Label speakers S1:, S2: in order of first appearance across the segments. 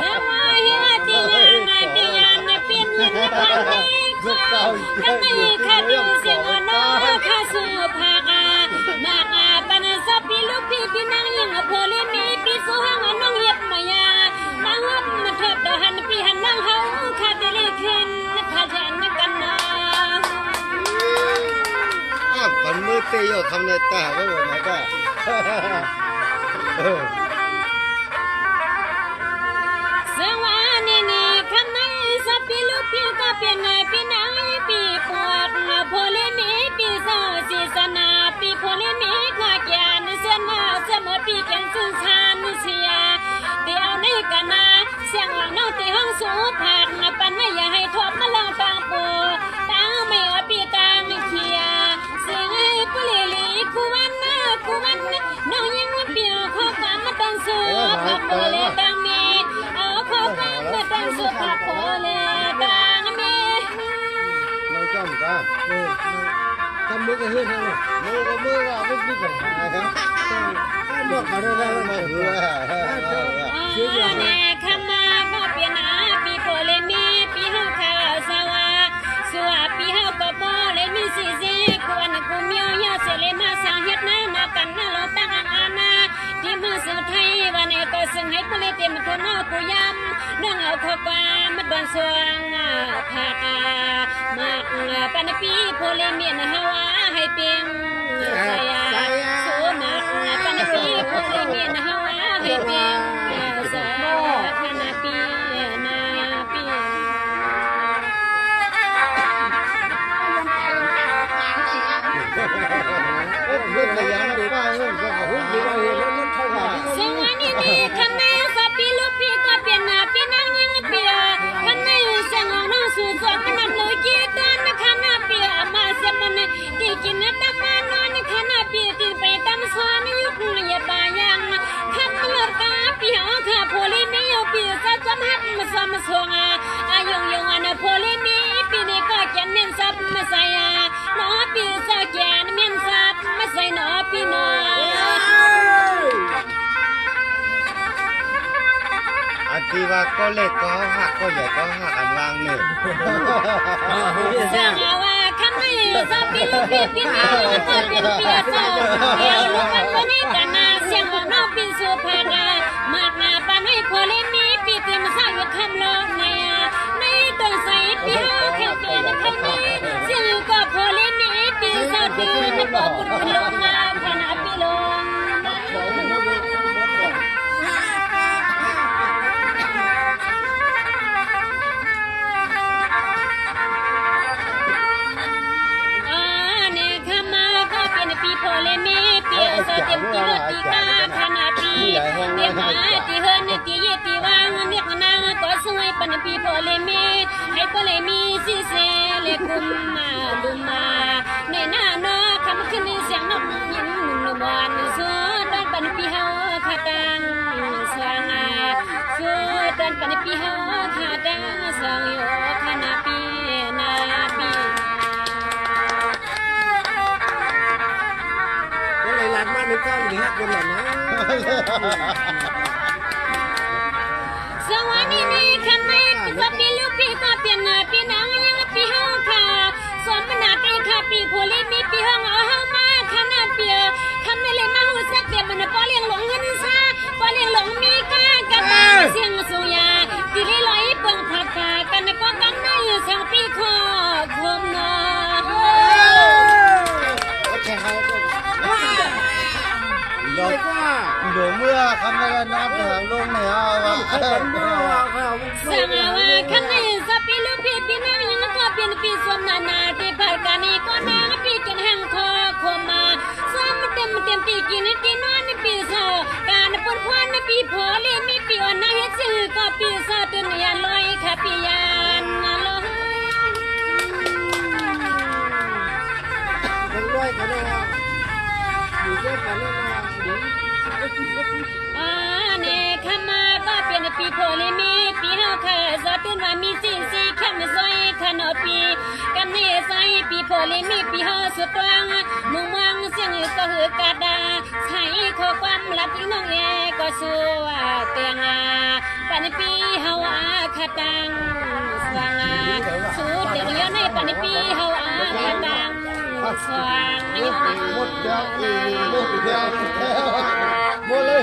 S1: สวายติยานติยานเปลี่ยนยินพันนี้ข้ากันนี้ข้าดูเสียงน้อข้าสู่ภากามากาปันสปีลูกพี่พี่นางยังพอเลยมีปีสู้หังน้องเย็บมายานางหับมาทบดหันปีหันนางเฮาข้าได้เลยขึ้นข้าจะนักกันนา
S2: ปันมือตีอยู่คำเนตาก็หมดนะก็
S1: สวานีนี่คำนั้นสปีลูกพี่ก็เปลี่ยนปีนางปีปวดพอเลยมีปีเศร้าสีสนาปีพอเลยมีข้าแก่นเส้นมาเสมอปีแก่นซึ่งชานเชียเดี๋ยวนี้กันนะเสียงหลังน้องตีห้องสูผักปันไม่อย่าให้ทบมาลองฟังปูตั้งไม่เอาปีตั้งเขียเสียงให้ปุลิลีกูวันน้องยังเปลี่ยวข้อความมาตั้งสูผักโปเลตั้งมีเอาข้อความมาตั้งสูผักโปเลตั้งมี
S2: น้องจ้องกันทำมือกันเฮือนทั้งมือกับมือว่าไม่มีปัญหาครับบอกเขาได้แล้วมาเหือ
S1: เนี่ยคำมาก็เปลี่ยนปีโปเลมีปีเฮาข่าวสวาสัวปีเฮาก็บ่เลยมีสิเจควรกูเมียวยาเสเลมาสังเฮ็ดนากันนาเราตั้งอานาที่มาสู่ไทยวันนี้ก็ซึ่งให้ผู้เลเต็มคนเอากูย้ำน้องเอาข้อความมาดอนสวงภากามากปันปีโปเลมีนเฮาให้เป็นสายสูมากปันปีโปเลมีนเฮาให้เป็นสายคณะปีนาปี
S2: เรื่องอะไรอย่างนี้ป้าเรื่องก็หุ้นดีว่าเห็นแล้วนั่นเท่าไหร่
S1: ซึ่งวันนี้ทำไมสปีลูกพี่ก็เปลี่ยนปีนั่งยังเปลี่ยนทำไมเสียงน้องสู่สวดมันนั่งเลยจีตันคณะเปลี่ยนมาเสียมันที่กินตะมานอนคณะเปลี่ยนที่ไปตามสวนยุคนี้บายังขับรถกาเปลี่ยนข้าโพลีไม่ยอมเปลี่ยนจะจำหักมาสมสวงอายุยงอันโพลีมีปีนี้ก็แกนเมียนซับมาใส่น้อปีเจ้าแกนเมียนซับมาใส่น้อปีน้อ
S2: อันที่ว่าก็เล็กก็หักก็ใหญ่ก็หักอันวางหนึ่ง
S1: สั่งว่าคำนี้สปีลูกพี่ปีนี้ก็เป็นเปียเจ้าเดียวลูกคนนี้กันนาเสียงของน้องปีสุภารามาหน้าปันให้พอเลยมีปีเตรียมสร้างอยู่คำลองในต้นใส่ปีเฮาแค่เปลี่ยนคำนี้เสียงก็พอเลยมีปีเศร้าเดือนบอกคุณลงมาขณะปีลงปีโพเลมีปีเสเต็มปีรถปีกาขนาดปีเด็กมาตีเฮินตีเยตีวางเด็กนางก็สวยปันปีโพเลมีให้โพเลมีสิเสเลกุมมาลุมาในหน้าน้อคำขึ้นเสียงนกยินนบานสู้ดันปันปีเฮาขาดังสวางสู้ดันปันปีเฮาขาดังสวางโยขนาดปีนาปี
S2: หลังมาในก้อนดีฮักคนหลังนะ
S1: สวัสดีนี่คำไม่สปีลูกพี่ก็เปลี่ยนปีนางยังปีห้องค่ะสมนาปีค่ะปีโพลีมีปีห้องเอาห้องมาขนาดเปียคำไม่เลยมาหูสักเปียมันป้อเลี้ยงหลงเงินซาป้อเลี้ยงหลงมีก้ากันเสียงสุยาปีเลยลอยเปิงผักกันก็กันได้เสียงปีคอคมนอ
S2: ดอกเดี๋ยวเมื่อคำนั้นนับหางลงเนี่ยว่าสั่ง
S1: ว่าคำนี้สปีลูกพี่ปีนางยังก็เปลี่ยนปีสวมนาที่ผ่านการนี้ก็นางปีกันแห่งคอคมาสวมเต็มปีกินตีนอนปีโซการปนควันปีพอเลมีปีอ่อนนาเฮ็ดชื่อก็ปีโซตุนยันลอยค่ะปียานลอย
S2: ลอยกันนะอยู่เยอะกันนะ
S1: เนี่ยขมาก็เป็นปีโพลีมีปีเฮาค่ะสอตุนว่ามีสิคำซอยขนปีกันนี่ซอยปีโพลีมีปีเฮาสุดตวงมุ่งมังเสียงก็หือกาดาใช้ข้อความลับอีน้องเอก็สู้ เตียงปันปีเฮาคาตังสว่างสูดเตียงย้อนในปันปีเฮาคาตังสว่างย้อน
S2: หมดแล้วหมดแล้วหมดเลย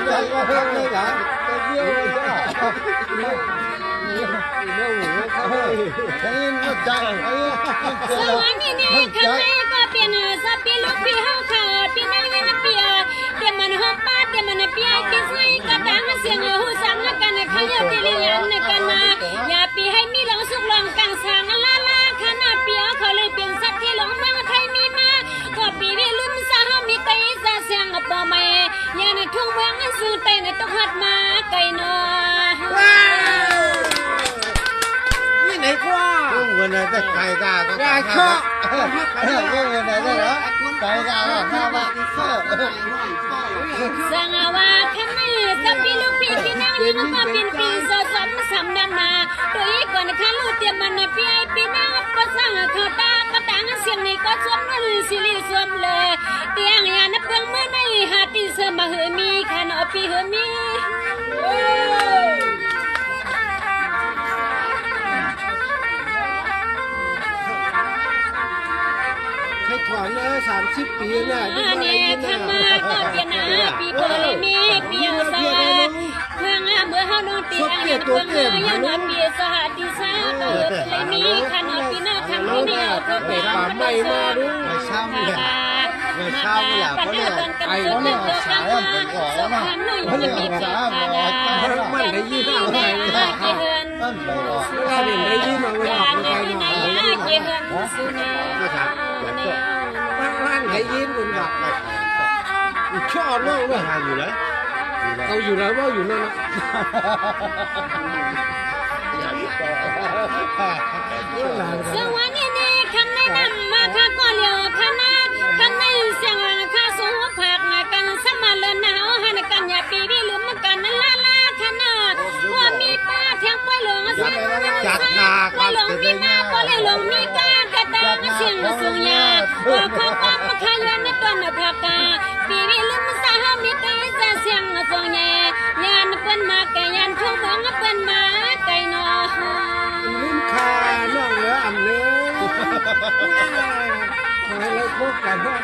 S2: ใจก็เพิ่มเลยเหรอเดียวเลยอ่ะเนี่ยหัวเขาไอ้หมดใจไอ้
S1: สว่างนี่ข้างในก็เป็นสับปีลูกพี่เฮาขาปีนั่งยังเปียเดี๋ยวมันหอบป้าเดี๋ยวมันเปียกินใส่กระดังเสียงหูสังกันขยับตีเลียนกันมาอย่าปีให้มีหลงสุกหลงกังสางลาลาขนาดเปียเขาเลยเป็นสัตว์ที่หลงเมืองไทยมีมาก็ปีนี้ลืมสามีไตซาเสียงปอไม่อย่าในทุ่งเมืองสู้ไตในต้องหัดมาไกลนอ
S3: นี่ไหนกว่า
S2: เงินได้ไก่กาก็
S3: ได้ชอบ
S2: เงินได้เหรอไก่กาก็ห้าบาท
S1: สังว่าข้างในสับปีลูกพี่พี่นางยังมาเป็นปีสอสมสำนันนาตัวอีกก่อนข้าลูกเตรียมมันพี่ไอพี่นางก็สั่งเขาตากระตังเสียงนี้ก็สวมนั่นสิริสวมเลยเตียงยานับเพียงเมื่อในหาตีเสมาหือมีขันอปีหือมี
S3: ให้ถอน30 ปีเนี่ย
S1: เนี่ยข้ามาก็เปลี่ยนปีโพลมีเปียวซาเมืองเมื่อเฮาโดนตีอันนี้เมืองยังว่าปีสหัสดิสาเลยมีขันอปีนาขันที่นี่ก็เป็นป่าไม่มาดู
S2: ไม่เช่าเนี่ยไม่เช่าเนี่ยเขาเนี่ยไอ้เขาเนี่ยสายมันก่อนแล้วนะเขาเนี่ยสายมันได้ยินอะไรต้นไปหรอ
S3: ถ้าเห็นได้ยินมาไม่ออกไปหน่อยบ้านได้ยินคุณบอกชอบมากเลย
S2: ทานอยู่แล้ว
S3: เขาอยู่แล้วว่าอยู่นั่นนะ
S1: สวัสดีนี่คำแนะนำมาค่ะก็เลี้ยวคณะคำในเสียงข้าสูผักกันสมาเลนหนาวหันกันอย่าปีวิลืมกันนั่นลาลาคณะว่ามีป้าเทียงไปหลงเสียงจัดนาก็หลงมีนาก็เลยหลงมีกากระตังเสียงสูงยาว่าข้อความมาขยันในตัวนผักกาปีวิลืมสามีเตยเสียงสูงยายานเปิ้นมาแกยันทุ่งเมืองเปิ้นมาไกลนอ
S3: ลิ้นคาน้องเหลืออันเนื้อขอให้เราพบกันว่า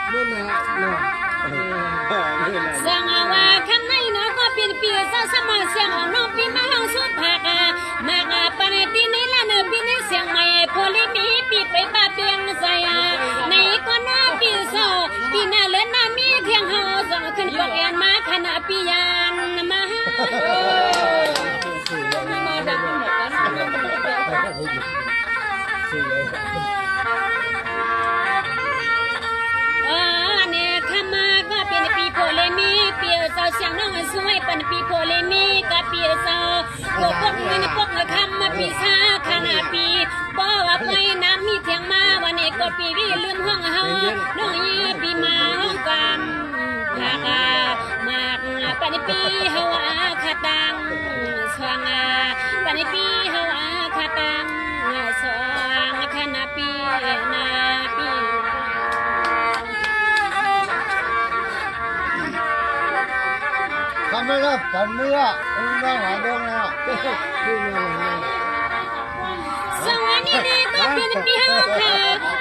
S3: เมื่อนะเนาะ
S1: สังว่าข้างในนะก็เป็นปีซะสมาเสียงน้องปีมาหังสุดผักมากปานตีในละเนปีในเสียงใหม่โพลิมีปีไปป้าเปียงใส่ในก็น้าปีโซปีหน้าเลือนน้ามีเทียงเฮาส่งขึ้นปอกแอนมาขณะปียานมามาดังหมดกันเนี่ยข้ามาก็เป็นปีโพเลมีเปียเสาเสียงน้องสวยเป็นปีโพเลมีกับเปียเสาพวกเงินพวกคำมาปีซาขนาดปีบ่ว่าไปน้ำมีเทียงมาวันนี้ก็ปีวิลืมห้องเฮาน้องยีปีมาห้องกันพากามากเป็นปีเฮาคาตังสว่างเป็นปีเฮาคาตังสว่างขนาดปีนาปี
S2: ทำไม่ได้ปันเนื้อไม่หาเรื่องนะ
S1: สวัสดีนี่ก็เป็นปีห้าค่ะ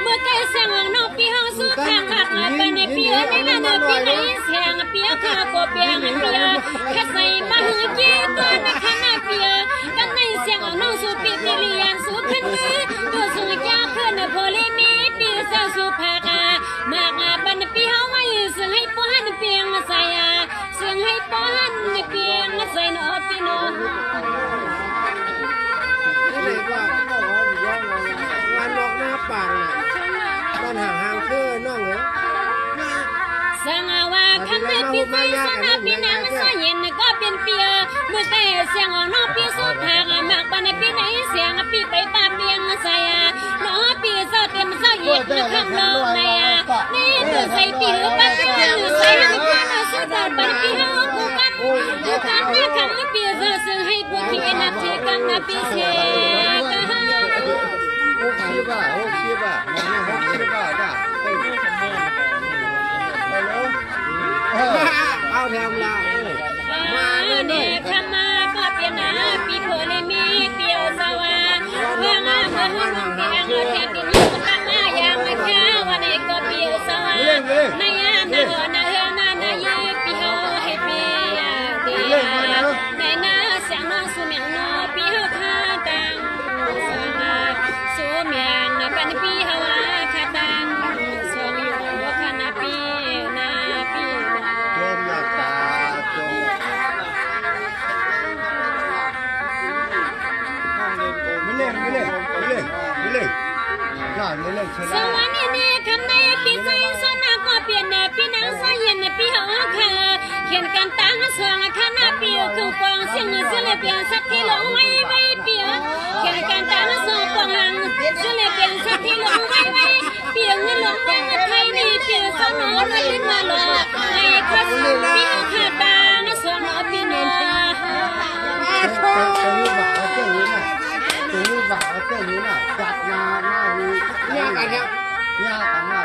S1: เมื่อไก่เสียงนอกปีห้าสู้ทางหักเป็นในปีในละเนปีไหนเสียงปีค่ะก็เปียงเปียแค่ใส่มาหือเจี๊ยตัวในขณะเปียกันในเสียงน้องสู้ปีเรียนสู้ขึ้นมือตัวสู้ยากขึ้นพอเลยมีปีเศร้าสู้ผักมากปันปีห้าไว้เสียงให้ป้อนเปียงใส่เสียงให้ป้อนเปียงใส่นอปีนอ
S3: นี่เลยว่าวันนอกหน้าป่างน่ะบ้านห่างๆคือน้องเหรอ
S1: สังว่าคำในปีใส่สนาปีนางสเย็นก็เป็นเปียเมื่อแต่เสียงน้องปีสุดทางมากปานในปีไหนเสียงปีไปป้าเปียงใส่น้องปีเศร้าเต็มเศร้าเย็นคำลงในนี่ตัวใส่ปีหรือป้าเปียงใส่ให้ข้าเราสุดปานปีห้ากูกันกูกันหน้าคำปีเศร้าซึ่งให้กูที่นับที่กันนับปีเชกัน
S2: 60 บาทจ้ะ
S3: เอา แถมละ
S1: มาเนี่ยขมาก็เปลี่ยนนะปีโพเลยมีเปียวสว่างเพื่อมาเมื่อเพียงเทียบดินอยู่ตั้งมาอย่างไม่แค่วันนี้ก็เปียวสว่างในยามนาหัวนาเฮือนานาเย่ปีเฮาให้ปีเดียในนาเสียงน้องสูเมียงนอปีเฮาคาตังสูเมียงเป็นปีเฮาคาตังสวงอยู่คณะปีนาปี
S2: จมหลับตาจมไม่เล่นน่าไม่เล่นช
S1: ส
S2: นะ
S1: วรรค์นี่คำในปีใจสนาก็เปลี่ยนปีนังสายันปีหอค่ะเขียนกันตั้งสวงคณะปีคือปองเสียงเสียเปลี่ยนสักที่หลงไว้เปียเขียนกันตั้งสวงปองหังเสียเปลี่ยนสักที่หลงไว้เปียเงินหลงเมืองไทยนี่เปียสนอเลยลิ้นมาหลอกให้ข้าสุปีหอค่ะตั้งสวงปีนัว
S2: ตัวนี้บ่าวเจ้านี้น่ะจัดงานหน้าวีเนี่ยกันเนี่ยเนี่ยกันหน้า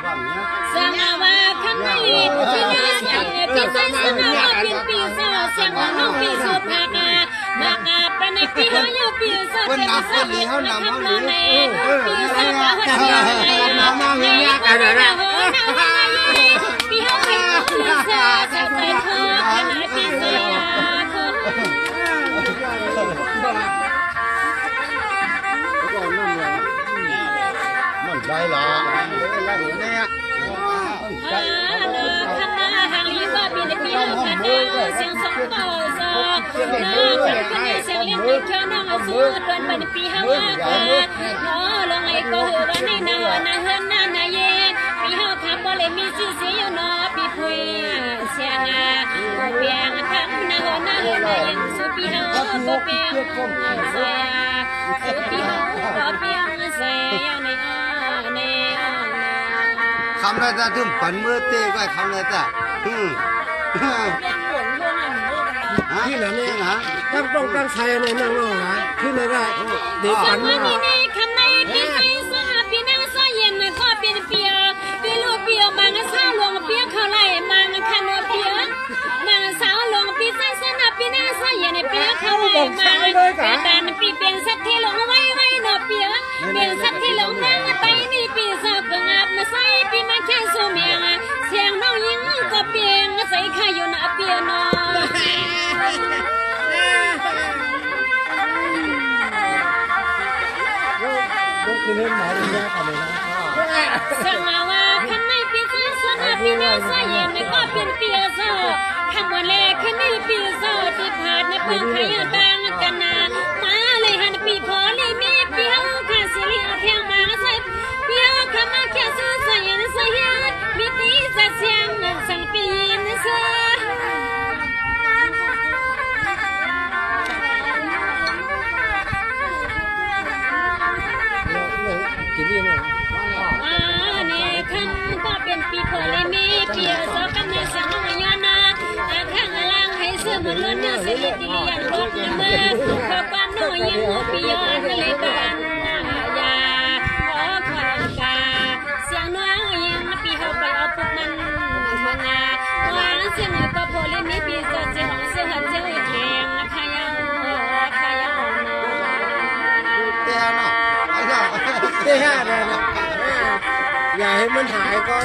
S2: บ้านเนี่ย
S1: สนาว่าขันไม่ลีที่น่าใส่พี่ใจสนาว่าเป็นปีศาจเสียงน้องปีสุภากามากาปนปีเขาอยู่ปีศาจเป็นปีศาจเป็นคนทำนองในปีศาจว่าเดียวในน้องเนี่ยกันนะปีเขาเป็นปีศาจจะไปทอดขนาดปีศาจ
S2: มันใจหรอแล้วเนี่ย
S1: ข้างหน้าหางลีก็ปีนปีเขาขันเดียวเสียงสองต่อซอน้องคนนี้เสียงเลี้ยงเขียวน้องเอาสู้ตอนเป็นปีเขาว่าน้อลงไอ้ก็หัวในนาหัวนาเฮือนนานาเย็นปีเขาทำบ่เลยมีชื่อเสียงน้อปีพุยเสียงเปียงทำนาหัวนาเฮือนนาเย็นสู้ปีเขาก็เปียงเสียสู้ปีเขาก็เปียงเสียในใน
S2: คำอะไรถึงปั่นมือเตะก็คำอะไรแต่
S3: ที่ไหนเนี่ย
S2: ฮะ
S3: ตั้งตรงตั้งใจในนั่งร้องนะที่ไหนได้เด็ก
S1: ส
S3: ปัน
S1: วั
S3: นี่
S1: นนี้คำในปีใจสหปีนังสเย็นก็เป็นเปียปีลูกเปียมังสาวหลวงเปียเขาไล่มังคันเปียมังสาวหลวงปีใจสหปีนังสเย็นเปียเขาไล่มังแต่ดันปีเป็นสัตว์ที่หลงไว้เนาะเปียเป็นสัตว์ที่หลงนั่งไตนี่ปีสาวก็งับมาใส่ปีมาแค่สูเมียงเสียงน้องยิงก็เปียงใส่ข้าอยู่หน้าเปียเนาะ
S3: คือเล่นหมายถึงยากกันเลยนะ
S1: สังว่าขันในปีศาจสนาปีนาสาเย็นก็เป็นปีศาจคำว่าแลขันในปีศาจที่ผ่านในเพิ่งขยต่างกันนามาเลยหันปีพอเลยมีปีเฮาขาสิริเทียงมาใส่ปีเฮาขมาแค่ซื้อสาเย็นสาเย็นมีตีสัเสียงสังปีนเสือ
S3: กินนี่มั้ย
S1: นี่ขันก็เป็นปีพอเลยมีปีสอกันมาสังน้องยานาข้างล่างให้เสื้อมันล้นเนื้อสิริติยันรถเมื่อพอปันน้อยยังหัวปียอนเลยกันยาขอขอกาเสียงน้องยังปีเขาไปเอาปุ๊บมันมางาว่าเสียงก็พอเลยมีปีสอเจ้าเสียงเจ้าแข็งขยันขยัน
S2: เตะเนาะไอ้เนาะ
S3: เตะห้าเลยนะอย่าให้มันหายก็